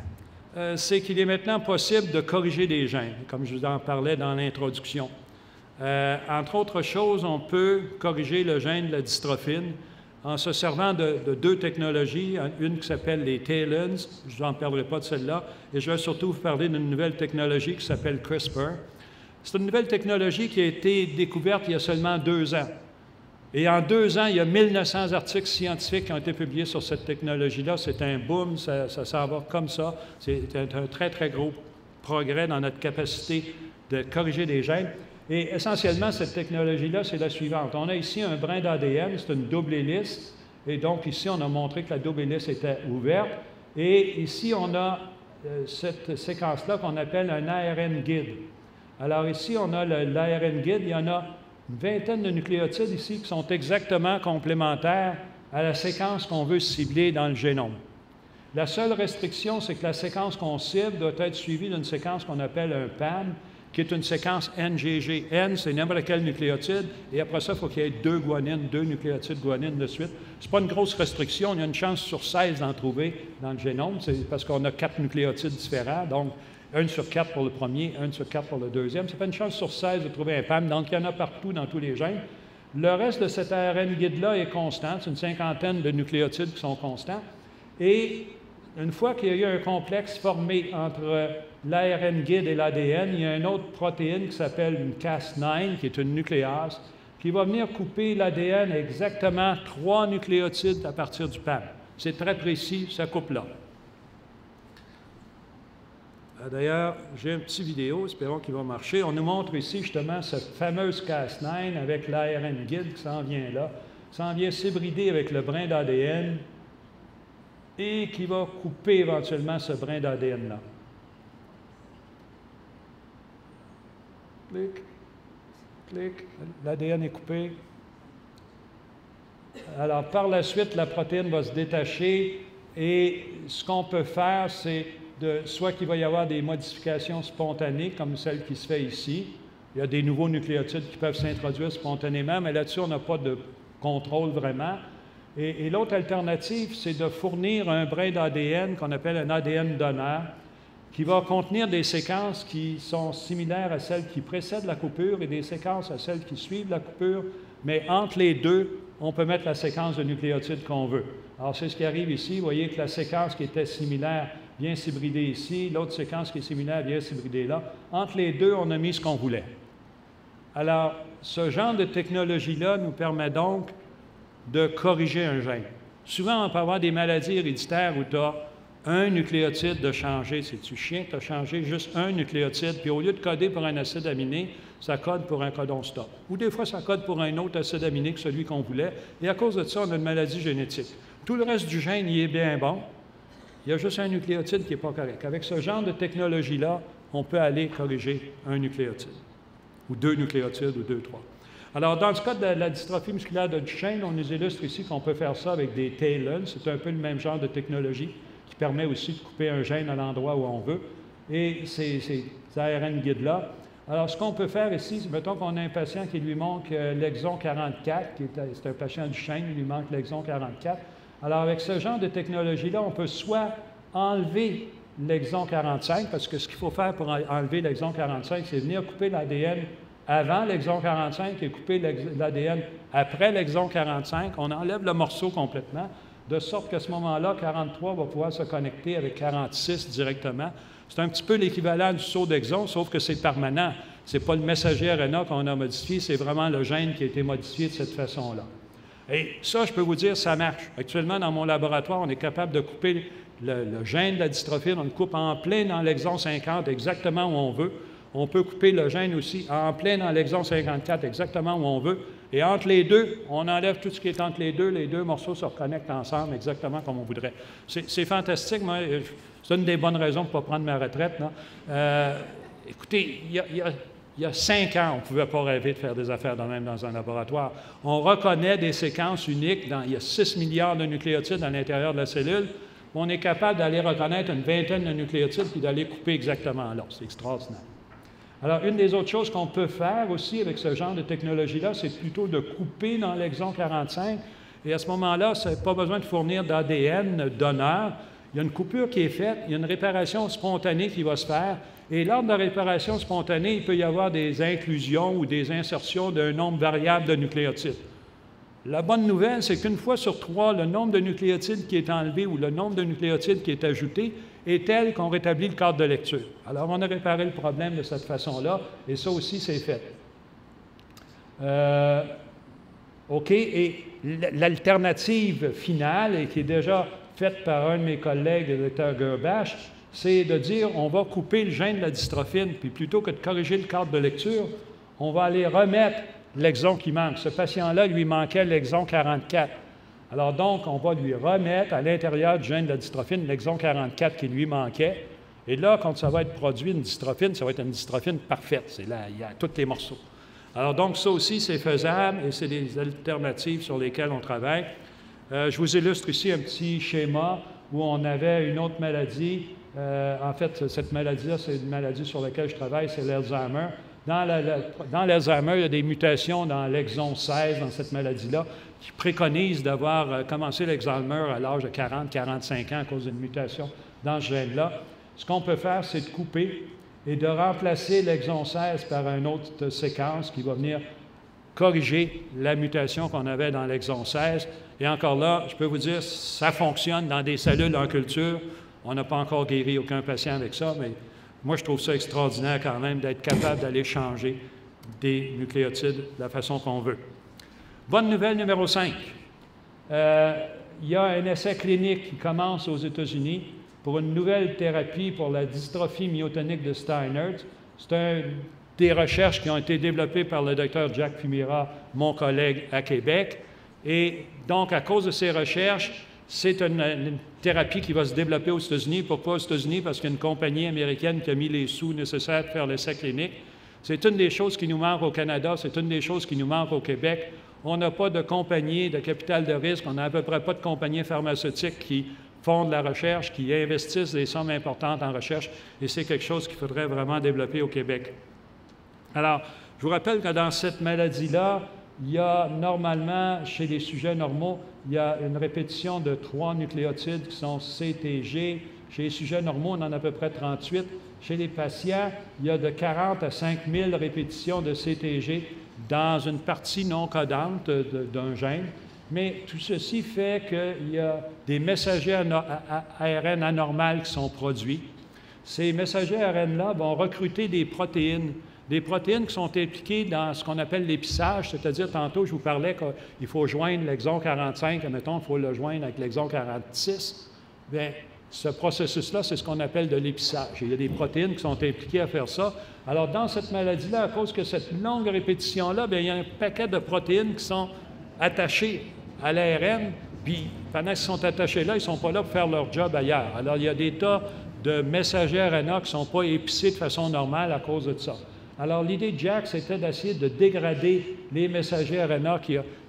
c'est qu'il est maintenant possible de corriger des gènes, comme je vous en parlais dans l'introduction. Entre autres choses, on peut corriger le gène de la dystrophine en se servant de 2 technologies, une qui s'appelle les TALENs, je n'en parlerai pas de celle-là, et je vais surtout vous parler d'une nouvelle technologie qui s'appelle CRISPR. C'est une nouvelle technologie qui a été découverte il y a seulement 2 ans. Et en 2 ans, il y a 1900 articles scientifiques qui ont été publiés sur cette technologie-là. C'est un boom, ça s'en va comme ça. C'est un très, très gros progrès dans notre capacité de corriger des gènes. Et essentiellement, cette technologie-là, c'est la suivante. On a ici un brin d'ADN, c'est une double hélice. Et donc, ici, on a montré que la double hélice était ouverte. Et ici, on a cette séquence-là qu'on appelle un ARN guide. Alors ici, on a l'ARN guide. Il y en a une vingtaine de nucléotides ici qui sont exactement complémentaires à la séquence qu'on veut cibler dans le génome. La seule restriction, c'est que la séquence qu'on cible doit être suivie d'une séquence qu'on appelle un PAM, qui est une séquence NGG. N, c'est n'importe quel nucléotide, et après ça, il faut qu'il y ait 2 guanines, 2 nucléotides guanines de suite. Ce n'est pas une grosse restriction, il y a une chance sur 16 d'en trouver dans le génome, c'est parce qu'on a 4 nucléotides différents, donc 1 sur 4 pour le premier, 1 sur 4 pour le deuxième. Ça fait une chance sur 16 de trouver un PAM, donc il y en a partout dans tous les gènes. Le reste de cet ARN guide-là est constant, c'est une cinquantaine de nucléotides qui sont constants, et une fois qu'il y a eu un complexe formé entre l'ARN guide et l'ADN, il y a une autre protéine qui s'appelle une Cas9, qui est une nucléase, qui va venir couper l'ADN à exactement 3 nucléotides à partir du PAM. C'est très précis, ça coupe là. D'ailleurs, j'ai une petite vidéo, espérons qu'il va marcher. On nous montre ici justement cette fameuse Cas9 avec l'ARN guide qui s'en vient là, s'en vient s'hybrider avec le brin d'ADN et qui va couper éventuellement ce brin d'ADN-là. Clic, clic, l'ADN est coupé. Alors, par la suite, la protéine va se détacher et ce qu'on peut faire, c'est soit qu'il va y avoir des modifications spontanées, comme celle qui se fait ici. Il y a des nouveaux nucléotides qui peuvent s'introduire spontanément, mais là-dessus, on n'a pas de contrôle vraiment. Et l'autre alternative, c'est de fournir un brin d'ADN qu'on appelle un ADN donneur, qui va contenir des séquences qui sont similaires à celles qui précèdent la coupure et des séquences à celles qui suivent la coupure, mais entre les deux, on peut mettre la séquence de nucléotides qu'on veut. Alors, c'est ce qui arrive ici. Vous voyez que la séquence qui était similaire vient s'hybrider ici, l'autre séquence qui est similaire vient s'hybrider là. Entre les deux, on a mis ce qu'on voulait. Alors, ce genre de technologie-là nous permet donc de corriger un gène. Souvent, on peut avoir des maladies héréditaires où tu as un nucléotide de changer. C'est-tu chien, tu as changé juste un nucléotide, puis au lieu de coder pour un acide aminé, ça code pour un codon stop. Ou des fois, ça code pour un autre acide aminé que celui qu'on voulait, et à cause de ça, on a une maladie génétique. Tout le reste du gène, il est bien bon. Il y a juste un nucléotide qui n'est pas correct. Avec ce genre de technologie-là, on peut aller corriger un nucléotide, ou 2 nucléotides, ou 2, 3. Alors, dans le cas de la dystrophie musculaire de Duchenne, on nous illustre ici qu'on peut faire ça avec des TALEN. C'est un peu le même genre de technologie qui permet aussi de couper un gène à l'endroit où on veut. Et ces ARN guides-là. Alors, ce qu'on peut faire ici, mettons qu'on a un patient qui lui manque l'exon 44, c'est un patient Duchenne, il lui manque l'exon 44. Alors, avec ce genre de technologie-là, on peut soit enlever l'exon 45, parce que ce qu'il faut faire pour enlever l'exon 45, c'est venir couper l'ADN avant l'exon 45 et couper l'ADN après l'exon 45. On enlève le morceau complètement, de sorte qu'à ce moment-là, 43 va pouvoir se connecter avec 46 directement. C'est un petit peu l'équivalent du saut d'exon, sauf que c'est permanent. Ce n'est pas le messager RNA qu'on a modifié, c'est vraiment le gène qui a été modifié de cette façon-là. Et ça, je peux vous dire, ça marche. Actuellement, dans mon laboratoire, on est capable de couper le gène de la dystrophine, on le coupe en plein dans l'exon 50, exactement où on veut. On peut couper le gène aussi en plein dans l'exon 54, exactement où on veut. Et entre les deux, on enlève tout ce qui est entre les deux morceaux se reconnectent ensemble exactement comme on voudrait. C'est fantastique. Moi, c'est une des bonnes raisons pour ne pas prendre ma retraite. Écoutez, il y a 5 ans, on ne pouvait pas rêver de faire des affaires de même dans un laboratoire. On reconnaît des séquences uniques. Il y a 6 milliards de nucléotides à l'intérieur de la cellule. On est capable d'aller reconnaître une vingtaine de nucléotides puis d'aller couper exactement là. C'est extraordinaire. Alors, une des autres choses qu'on peut faire aussi avec ce genre de technologie-là, c'est plutôt de couper dans l'exon 45. Et à ce moment-là, ça n'a pas besoin de fournir d'ADN donneur. Il y a une coupure qui est faite, il y a une réparation spontanée qui va se faire. Et lors de la réparation spontanée, il peut y avoir des inclusions ou des insertions d'un nombre variable de nucléotides. La bonne nouvelle, c'est qu'une fois sur 3, le nombre de nucléotides qui est enlevé ou le nombre de nucléotides qui est ajouté est tel qu'on rétablit le cadre de lecture. Alors, on a réparé le problème de cette façon-là, et ça aussi, c'est fait. OK, et l'alternative finale, et qui est déjà faite par un de mes collègues, le Dr. Gerbach, c'est de dire on va couper le gène de la dystrophine, puis plutôt que de corriger le cadre de lecture, on va aller remettre l'exon qui manque. Ce patient-là, lui manquait l'exon 44. Alors donc, on va lui remettre à l'intérieur du gène de la dystrophine l'exon 44 qui lui manquait. Et là, quand ça va être produit une dystrophine, ça va être une dystrophine parfaite. C'est là, il y a tous les morceaux. Alors donc, ça aussi, c'est faisable et c'est des alternatives sur lesquelles on travaille. Je vous illustre ici un petit schéma où on avait une autre maladie. En fait, cette maladie-là, c'est une maladie sur laquelle je travaille, c'est l'Alzheimer. Dans l'Alzheimer, il y a des mutations dans l'exon 16, dans cette maladie-là, qui préconisent d'avoir commencé l'Alzheimer à l'âge de 40-45 ans à cause d'une mutation dans ce gène-là. Ce qu'on peut faire, c'est de couper et de remplacer l'exon 16 par une autre séquence qui va venir corriger la mutation qu'on avait dans l'exon 16. Et encore là, je peux vous dire, ça fonctionne dans des cellules en culture. On n'a pas encore guéri aucun patient avec ça, mais moi, je trouve ça extraordinaire quand même d'être capable d'aller changer des nucléotides de la façon qu'on veut. Bonne nouvelle numéro 5. Il y a un essai clinique qui commence aux États-Unis pour une nouvelle thérapie pour la dystrophie myotonique de Steinert. C'est des recherches qui ont été développées par le Dr Jack Pimira, mon collègue à Québec. Et donc, à cause de ces recherches, c'est une thérapie qui va se développer aux États-Unis. Pourquoi aux États-Unis? Parce qu'il y a une compagnie américaine qui a mis les sous nécessaires pour faire l'essai clinique. C'est une des choses qui nous manque au Canada, c'est une des choses qui nous manque au Québec. On n'a pas de compagnie de capital de risque, on n'a à peu près pas de compagnie pharmaceutique qui font de la recherche, qui investissent des sommes importantes en recherche, et c'est quelque chose qu'il faudrait vraiment développer au Québec. Alors, je vous rappelle que dans cette maladie-là, il y a normalement, chez les sujets normaux, il y a une répétition de 3 nucléotides qui sont CTG. Chez les sujets normaux, on en a à peu près 38. Chez les patients, il y a de 40 à 5 000 répétitions de CTG dans une partie non codante d'un gène. Mais tout ceci fait qu'il y a des messagers ARN anormaux qui sont produits. Ces messagers ARN-là vont recruter des protéines qui sont impliquées dans ce qu'on appelle l'épissage, c'est-à-dire, tantôt, je vous parlais qu'il faut joindre l'exon 45, admettons, il faut le joindre avec l'exon 46. Bien, ce processus-là, c'est ce qu'on appelle de l'épissage. Il y a des protéines qui sont impliquées à faire ça. Alors, dans cette maladie-là, à cause de cette longue répétition-là, bien, il y a un paquet de protéines qui sont attachées à l'ARN, puis pendant qu'ils sont attachés là, ils ne sont pas là pour faire leur job ailleurs. Alors, il y a des tas de messagers RNA qui ne sont pas épicés de façon normale à cause de ça. Alors, l'idée de Jack, c'était d'essayer de dégrader les messagers RNA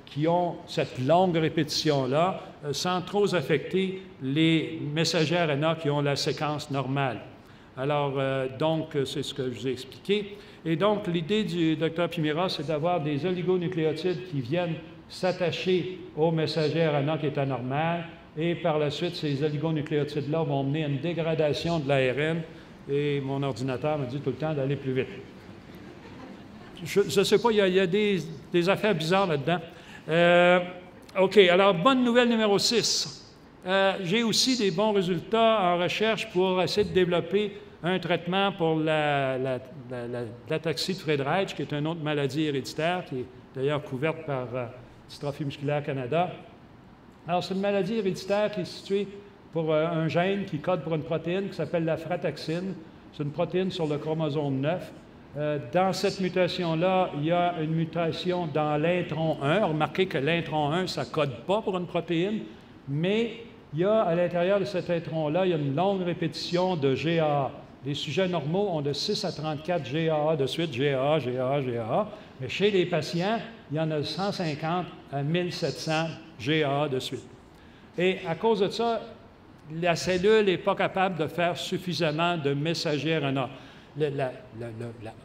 qui ont cette longue répétition-là, sans trop affecter les messagers RNA qui ont la séquence normale. Alors, donc, c'est ce que je vous ai expliqué. Et donc, l'idée du Dr Pimira, c'est d'avoir des oligonucléotides qui viennent s'attacher au messager RNA qui est anormal, et par la suite, ces oligonucléotides-là vont mener à une dégradation de l'ARN, et mon ordinateur me dit tout le temps d'aller plus vite. Je ne sais pas, il y a des affaires bizarres là-dedans. OK, alors, bonne nouvelle numéro 6. J'ai aussi des bons résultats en recherche pour essayer de développer un traitement pour l'ataxie de Friedreich, qui est une autre maladie héréditaire, qui est d'ailleurs couverte par Dystrophie musculaire Canada. Alors, c'est une maladie héréditaire qui est située pour un gène qui code pour une protéine qui s'appelle la frataxine. C'est une protéine sur le chromosome 9. Dans cette mutation-là, il y a une mutation dans l'intron 1. Remarquez que l'intron 1, ça ne code pas pour une protéine, mais il y a à l'intérieur de cet intron-là, il y a une longue répétition de GAA. Les sujets normaux ont de 6 à 34 GAA de suite, GAA, GAA, GAA. Mais chez les patients, il y en a 150 à 1700 GAA de suite. Et à cause de ça, la cellule n'est pas capable de faire suffisamment de messagers RNA.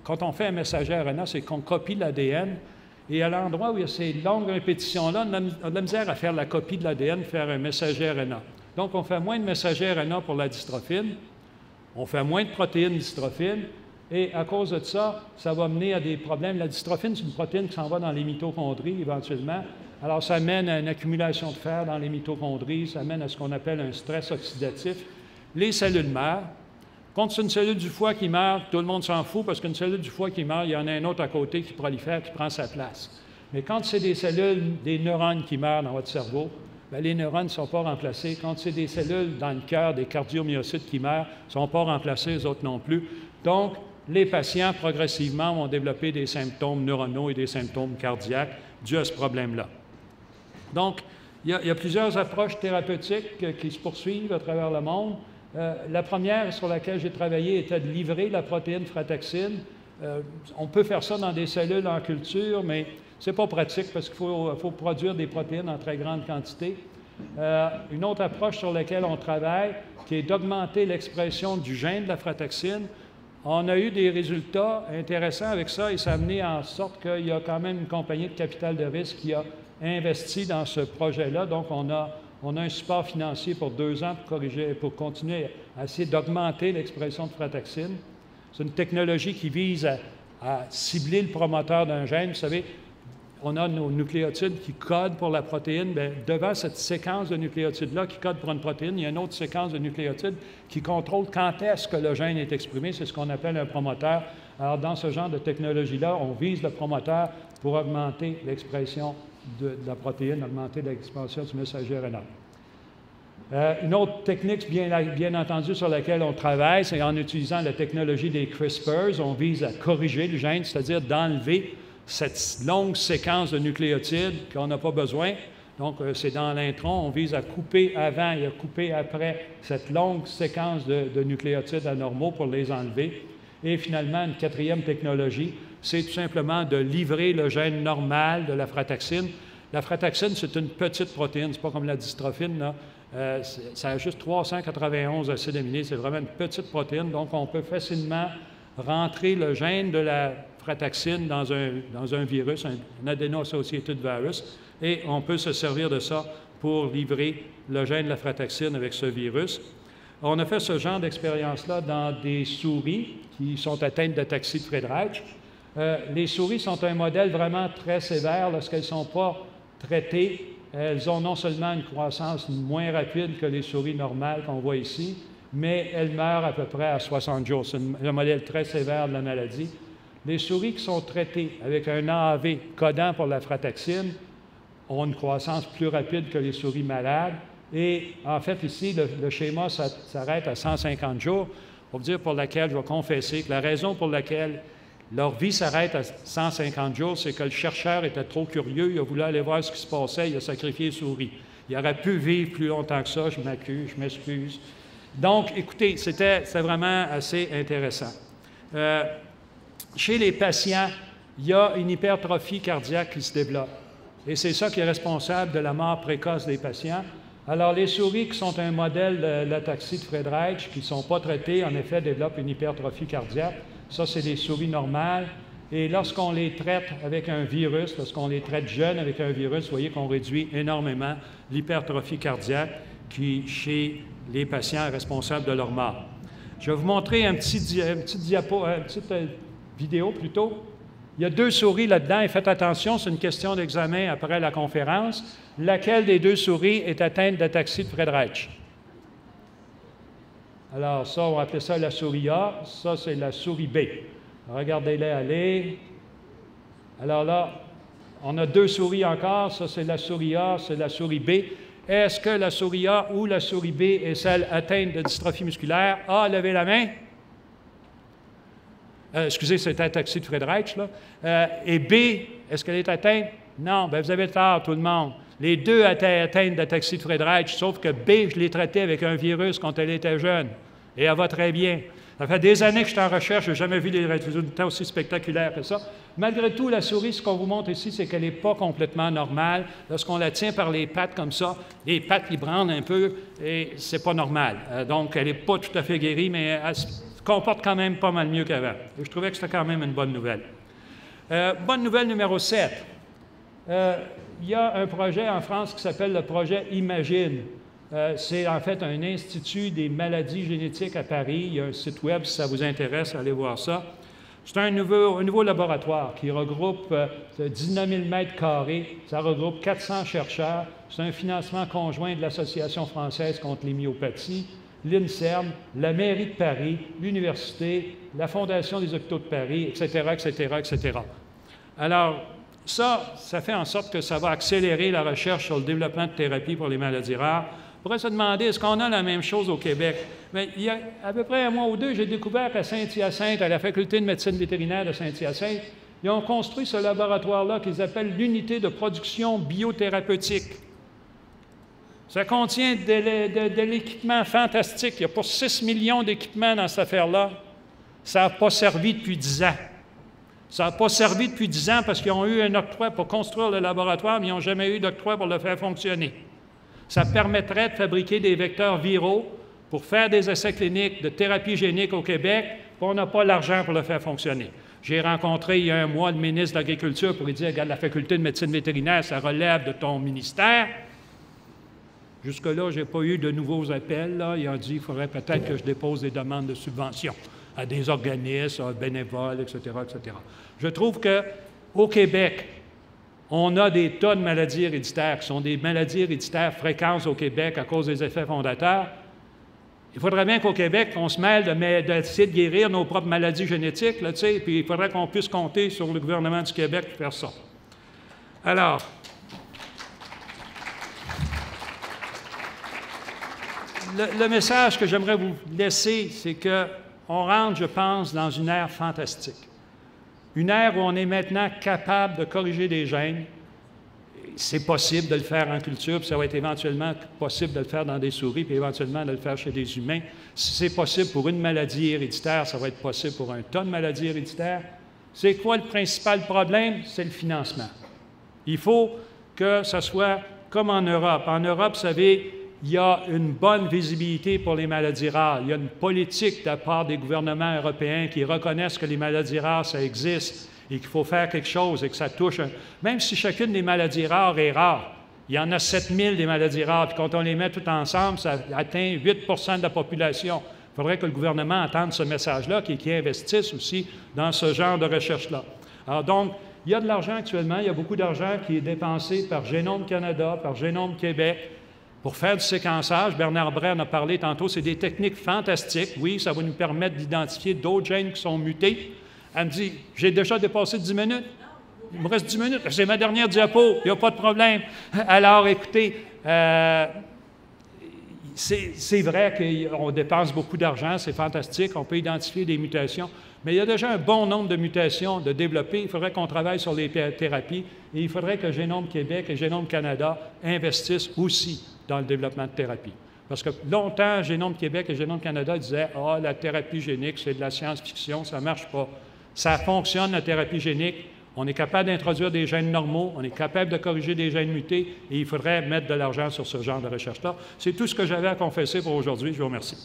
Quand on fait un messager RNA, c'est qu'on copie l'ADN, et à l'endroit où il y a ces longues répétitions-là, on a de la misère à faire la copie de l'ADN, faire un messager RNA. Donc, on fait moins de messagers RNA pour la dystrophine, on fait moins de protéines dystrophine, et à cause de ça, ça va mener à des problèmes. La dystrophine, c'est une protéine qui s'en va dans les mitochondries éventuellement. Alors, ça mène à une accumulation de fer dans les mitochondries, ça mène à ce qu'on appelle un stress oxydatif. Les cellules meurent. Quand c'est une cellule du foie qui meurt, tout le monde s'en fout parce qu'une cellule du foie qui meurt, il y en a un autre à côté qui prolifère, qui prend sa place. Mais quand c'est des cellules, des neurones qui meurent dans votre cerveau, bien, les neurones ne sont pas remplacés. Quand c'est des cellules dans le cœur, des cardiomyocytes qui meurent, ne sont pas remplacés, les autres non plus. Donc, les patients, progressivement, vont développer des symptômes neuronaux et des symptômes cardiaques dus à ce problème-là. Donc, il y a plusieurs approches thérapeutiques qui se poursuivent à travers le monde. La première sur laquelle j'ai travaillé était de livrer la protéine frataxine On peut faire ça dans des cellules en culture, mais ce n'est pas pratique parce qu'il faut produire des protéines en très grande quantité. Une autre approche sur laquelle on travaille, qui est d'augmenter l'expression du gène de la frataxine. On a eu des résultats intéressants avec ça et ça a amené en sorte qu'il y a quand même une compagnie de capital de risque qui a investi dans ce projet-là. Donc, on a un support financier pour 2 ans pour continuer à essayer d'augmenter l'expression de frataxine. C'est une technologie qui vise à cibler le promoteur d'un gène. Vous savez, on a nos nucléotides qui codent pour la protéine. Bien, devant cette séquence de nucléotides-là qui code pour une protéine, il y a une autre séquence de nucléotides qui contrôle quand est-ce que le gène est exprimé. C'est ce qu'on appelle un promoteur. Alors, dans ce genre de technologie-là, on vise le promoteur pour augmenter l'expression de la protéine, augmenter l'expression du messager RNA. Une autre technique, bien entendu, sur laquelle on travaille, c'est en utilisant la technologie des CRISPRs. On vise à corriger le gène, c'est-à-dire d'enlever cette longue séquence de nucléotides qu'on n'a pas besoin. Donc, c'est dans l'intron, on vise à couper avant et à couper après cette longue séquence de nucléotides anormaux pour les enlever. Et finalement, une 4e technologie, c'est tout simplement de livrer le gène normal de la frataxine. La frataxine, c'est une petite protéine, c'est pas comme la dystrophine, là. Ça a juste 391 acides aminés, c'est vraiment une petite protéine, donc on peut facilement rentrer le gène de la frataxine dans un virus, un adeno-associated virus, et on peut se servir de ça pour livrer le gène de la frataxine avec ce virus. On a fait ce genre d'expérience-là dans des souris qui sont atteintes d'ataxie de Friedreich. Les souris sont un modèle vraiment très sévère lorsqu'elles ne sont pas traitées. Elles ont non seulement une croissance moins rapide que les souris normales qu'on voit ici, mais elles meurent à peu près à 60 jours. C'est un modèle très sévère de la maladie. Les souris qui sont traitées avec un AAV codant pour la frataxine ont une croissance plus rapide que les souris malades. Et en fait, ici, le schéma s'arrête à 150 jours, pour dire pour laquelle je vais confesser que la raison pour laquelle leur vie s'arrête à 150 jours, c'est que le chercheur était trop curieux, il a voulu aller voir ce qui se passait, il a sacrifié les souris. Il aurait pu vivre plus longtemps que ça, je m'excuse. Donc, écoutez, c'était vraiment assez intéressant. Chez les patients, il y a une hypertrophie cardiaque qui se développe. Et c'est ça qui est responsable de la mort précoce des patients. Alors, les souris qui sont un modèle de l'ataxie de Friedreich, qui ne sont pas traitées, en effet, développent une hypertrophie cardiaque. Ça, c'est des souris normales. Et lorsqu'on les traite avec un virus, lorsqu'on les traite jeunes avec un virus, vous voyez qu'on réduit énormément l'hypertrophie cardiaque qui, chez les patients, est responsable de leur mort. Je vais vous montrer une petite vidéo plutôt. Il y a 2 souris là-dedans, et faites attention, c'est une question d'examen après la conférence. Laquelle des 2 souris est atteinte d'ataxie de Friedreich? Alors, ça, on va appeler ça la souris A. Ça, c'est la souris B. Regardez-les aller. Alors là, on a 2 souris encore. Ça, c'est la souris A, c'est la souris B. Est-ce que la souris A ou la souris B est celle atteinte de dystrophie musculaire? A, levez la main. Excusez, c'est ataxie de Friedreich, là. Et B, est-ce qu'elle est atteinte? Non, bien, vous avez tort, tout le monde. Les 2 étaient atteintes d'ataxie de Friedreich, sauf que B, je l'ai traitée avec un virus quand elle était jeune. Et elle va très bien. Ça fait des années que je suis en recherche, je n'ai jamais vu des résultats aussi spectaculaires que ça. Malgré tout, la souris, ce qu'on vous montre ici, c'est qu'elle n'est pas complètement normale. Lorsqu'on la tient par les pattes comme ça, les pattes qui branlent un peu, et c'est pas normal. Donc, elle n'est pas tout à fait guérie, mais elle se comporte quand même pas mal mieux qu'avant. Et je trouvais que c'était quand même une bonne nouvelle. Bonne nouvelle numéro 7. Il y a un projet en France qui s'appelle le projet Imagine. C'est en fait un institut des maladies génétiques à Paris. Il y a un site web, si ça vous intéresse, allez voir ça. C'est un nouveau laboratoire qui regroupe 19 000 mètres carrés. Ça regroupe 400 chercheurs. C'est un financement conjoint de l'Association française contre les myopathies, l'INSERM, la mairie de Paris, l'université, la Fondation des hôpitaux de Paris, etc., etc., etc. Alors, ça fait en sorte que ça va accélérer la recherche sur le développement de thérapies pour les maladies rares. On pourrait se demander, est-ce qu'on a la même chose au Québec? Bien, il y a à peu près un mois ou 2, j'ai découvert qu'à Saint-Hyacinthe, à la Faculté de médecine vétérinaire de Saint-Hyacinthe, ils ont construit ce laboratoire-là qu'ils appellent l'unité de production biothérapeutique. Ça contient de l'équipement fantastique. Il y a pour 6 millions d'équipements dans cette affaire-là. Ça n'a pas servi depuis 10 ans. Ça n'a pas servi depuis 10 ans parce qu'ils ont eu un octroi pour construire le laboratoire, mais ils n'ont jamais eu d'octroi pour le faire fonctionner. Ça permettrait de fabriquer des vecteurs viraux pour faire des essais cliniques de thérapie génique au Québec, puis on n'a pas l'argent pour le faire fonctionner. J'ai rencontré il y a un mois le ministre de l'Agriculture pour lui dire « Regarde, la faculté de médecine vétérinaire, ça relève de ton ministère. » Jusque-là, je n'ai pas eu de nouveaux appels. Là. Ils ont dit qu'il faudrait peut-être que je dépose des demandes de subvention à des organismes, bénévoles, etc., etc. Je trouve qu'au Québec, on a des tas de maladies héréditaires qui sont des maladies héréditaires fréquentes au Québec à cause des effets fondateurs. Il faudrait bien qu'au Québec, on se mêle d'essayer de guérir nos propres maladies génétiques, là, puis il faudrait qu'on puisse compter sur le gouvernement du Québec pour faire ça. Alors, le message que j'aimerais vous laisser, c'est qu'on rentre, je pense, dans une ère fantastique. Une ère où on est maintenant capable de corriger des gènes. C'est possible de le faire en culture, puis ça va être éventuellement possible de le faire dans des souris, puis éventuellement de le faire chez des humains. Si c'est possible pour une maladie héréditaire, ça va être possible pour un tas de maladies héréditaires. C'est quoi le principal problème? C'est le financement. Il faut que ça soit comme en Europe. En Europe, vous savez, il y a une bonne visibilité pour les maladies rares. Il y a une politique de la part des gouvernements européens qui reconnaissent que les maladies rares, ça existe et qu'il faut faire quelque chose et que ça touche... Même si chacune des maladies rares est rare, il y en a 7000 des maladies rares, puis quand on les met toutes ensemble, ça atteint 8 de la population. Il faudrait que le gouvernement entende ce message-là et qu'il investisse aussi dans ce genre de recherche-là. Alors donc, il y a de l'argent actuellement, il y a beaucoup d'argent qui est dépensé par Génome Canada, par Génome Québec, pour faire du séquençage. Bernard Bray en a parlé tantôt, c'est des techniques fantastiques. Oui, ça va nous permettre d'identifier d'autres gènes qui sont mutés. Elle me dit, j'ai déjà dépassé 10 minutes. Il me reste 10 minutes. C'est ma dernière diapo, il n'y a pas de problème. Alors, écoutez, c'est vrai qu'on dépense beaucoup d'argent, c'est fantastique, on peut identifier des mutations, mais il y a déjà un bon nombre de mutations de développer. Il faudrait qu'on travaille sur les thérapies et il faudrait que Génome Québec et Génome Canada investissent aussi dans le développement de thérapie. Parce que longtemps, Génome Québec et Génome Canada disaient « Ah, la thérapie génique, c'est de la science-fiction, ça ne marche pas. » Ça fonctionne, la thérapie génique. On est capable d'introduire des gènes normaux, on est capable de corriger des gènes mutés et il faudrait mettre de l'argent sur ce genre de recherche-là. C'est tout ce que j'avais à confesser pour aujourd'hui. Je vous remercie.